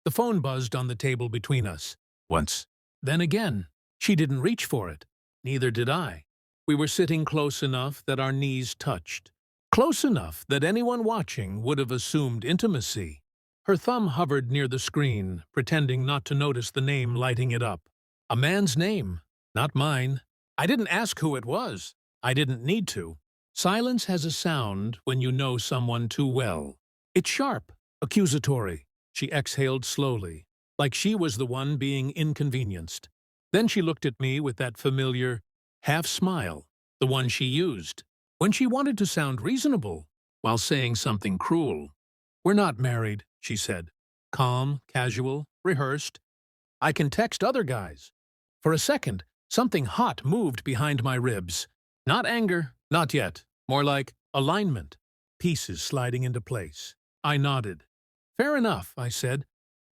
The phone buzzed on the table between us. Once. Then again. She didn't reach for it. Neither did I. We were sitting close enough that our knees touched. Close enough that anyone watching would have assumed intimacy. Her thumb hovered near the screen, pretending not to notice the name lighting it up. A man's name, not mine. I didn't ask who it was. I didn't need to. Silence has a sound when you know someone too well. It's sharp, accusatory. She exhaled slowly, like she was the one being inconvenienced. Then she looked at me with that familiar half-smile, the one she used when she wanted to sound reasonable while saying something cruel. "We're not married," she said. Calm, casual, rehearsed. "I can text other guys." For a second, something hot moved behind my ribs. Not anger, not yet. More like alignment. Pieces sliding into place. I nodded. "Fair enough," I said.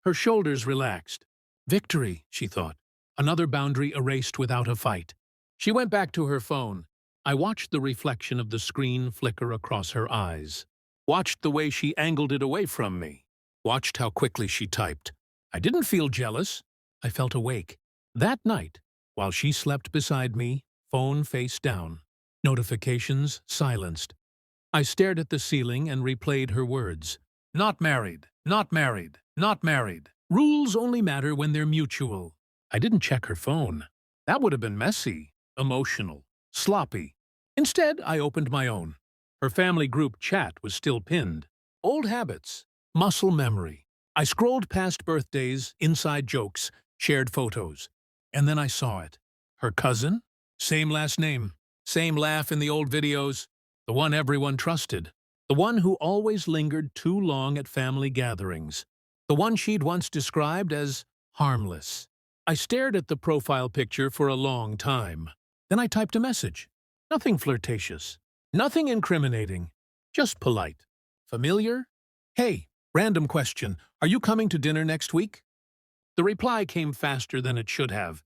Her shoulders relaxed. Victory, she thought. Another boundary erased without a fight. She went back to her phone. I watched the reflection of the screen flicker across her eyes. Watched the way she angled it away from me. Watched how quickly she typed. I didn't feel jealous. I felt awake. That night, while she slept beside me, phone face down. Notifications silenced. I stared at the ceiling and replayed her words. Not married, not married, not married. Rules only matter when they're mutual. I didn't check her phone. That would have been messy, emotional, sloppy. Instead, I opened my own. Her family group chat was still pinned. Old habits, muscle memory. I scrolled past birthdays, inside jokes, shared photos. And then I saw it. Her cousin? Same last name. Same laugh in the old videos. The one everyone trusted. The one who always lingered too long at family gatherings. The one she'd once described as harmless. I stared at the profile picture for a long time. Then I typed a message. Nothing flirtatious. Nothing incriminating. Just polite. Familiar? "Hey, random question. Are you coming to dinner next week?" The reply came faster than it should have.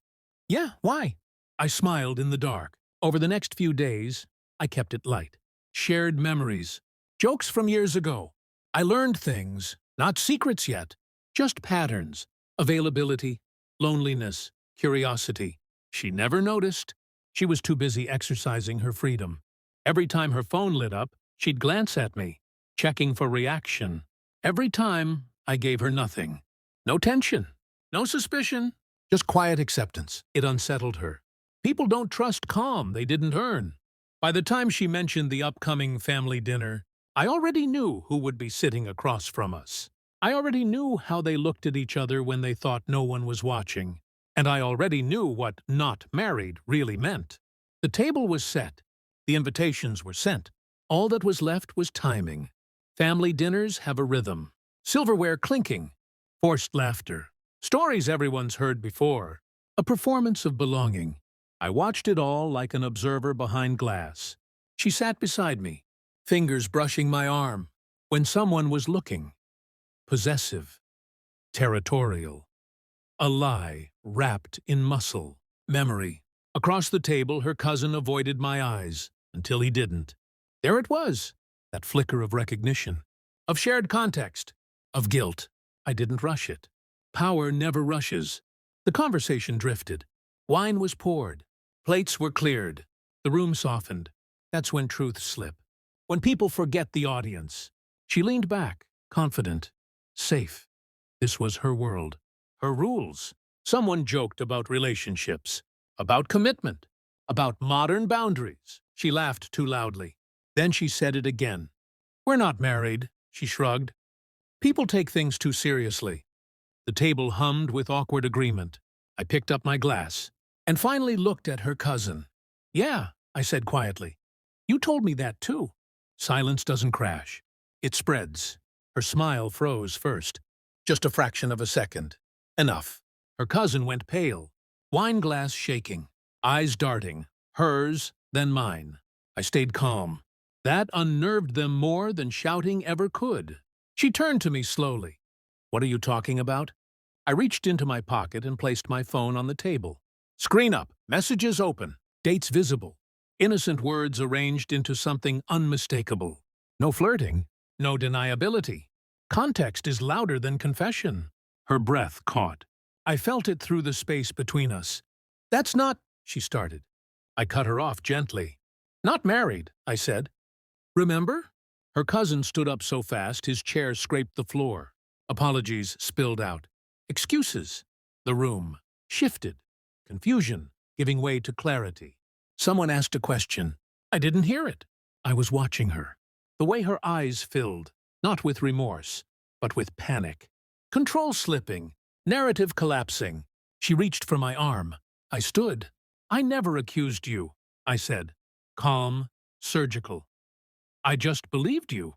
"Yeah, why?" I smiled in the dark. Over the next few days, I kept it light. Shared memories. Jokes from years ago. I learned things, not secrets yet, just patterns, availability, loneliness, curiosity. She never noticed. She was too busy exercising her freedom. Every time her phone lit up, she'd glance at me, checking for reaction. Every time, I gave her nothing. No tension, no suspicion, just quiet acceptance. It unsettled her. People don't trust calm they didn't earn. By the time she mentioned the upcoming family dinner, I already knew who would be sitting across from us. I already knew how they looked at each other when they thought no one was watching. And I already knew what not married really meant. The table was set. The invitations were sent. All that was left was timing. Family dinners have a rhythm. Silverware clinking. Forced laughter. Stories everyone's heard before. A performance of belonging. I watched it all like an observer behind glass. She sat beside me, fingers brushing my arm, when someone was looking. Possessive. Territorial. A lie wrapped in muscle. Memory. Across the table, her cousin avoided my eyes, until he didn't. There it was, that flicker of recognition, of shared context, of guilt. I didn't rush it. Power never rushes. The conversation drifted. Wine was poured. Plates were cleared. The room softened. That's when truths slip. When people forget the audience. She leaned back, confident, safe. This was her world. Her rules. Someone joked about relationships, about commitment, about modern boundaries. She laughed too loudly. Then she said it again. "We're not married," she shrugged. People take things too seriously. The table hummed with awkward agreement. I picked up my glass and finally looked at her cousin. "Yeah," I said quietly. "You told me that too." Silence doesn't crash. It spreads. Her smile froze first. Just a fraction of a second. Enough. Her cousin went pale, wine glass shaking, eyes darting, hers, then mine. I stayed calm. That unnerved them more than shouting ever could. She turned to me slowly. "What are you talking about?" I reached into my pocket and placed my phone on the table. Screen up, messages open, dates visible, innocent words arranged into something unmistakable. No flirting, no deniability. Context is louder than confession. Her breath caught. I felt it through the space between us. "That's not—" she started. I cut her off gently. "Not married," I said. "Remember?" Her cousin stood up so fast his chair scraped the floor. Apologies spilled out. Excuses. The room shifted. Confusion giving way to clarity. Someone asked a question. I didn't hear it. I was watching her. The way her eyes filled, not with remorse, but with panic. Control slipping. Narrative collapsing. She reached for my arm. I stood. "I never accused you," I said. Calm, surgical. "I just believed you."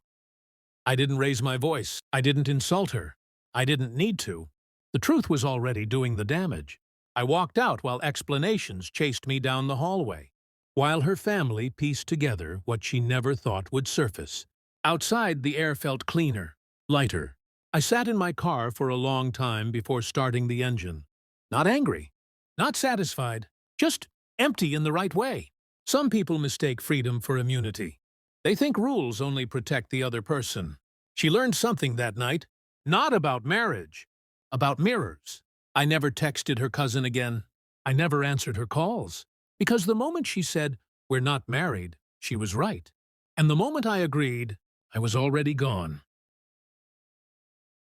I didn't raise my voice. I didn't insult her. I didn't need to. The truth was already doing the damage. I walked out while explanations chased me down the hallway, while her family pieced together what she never thought would surface. Outside, the air felt cleaner, lighter. I sat in my car for a long time before starting the engine. Not angry, not satisfied, just empty in the right way. Some people mistake freedom for immunity. They think rules only protect the other person. She learned something that night, not about marriage, about mirrors. I never texted her cousin again. I never answered her calls. Because the moment she said, "We're not married," she was right. And the moment I agreed, I was already gone.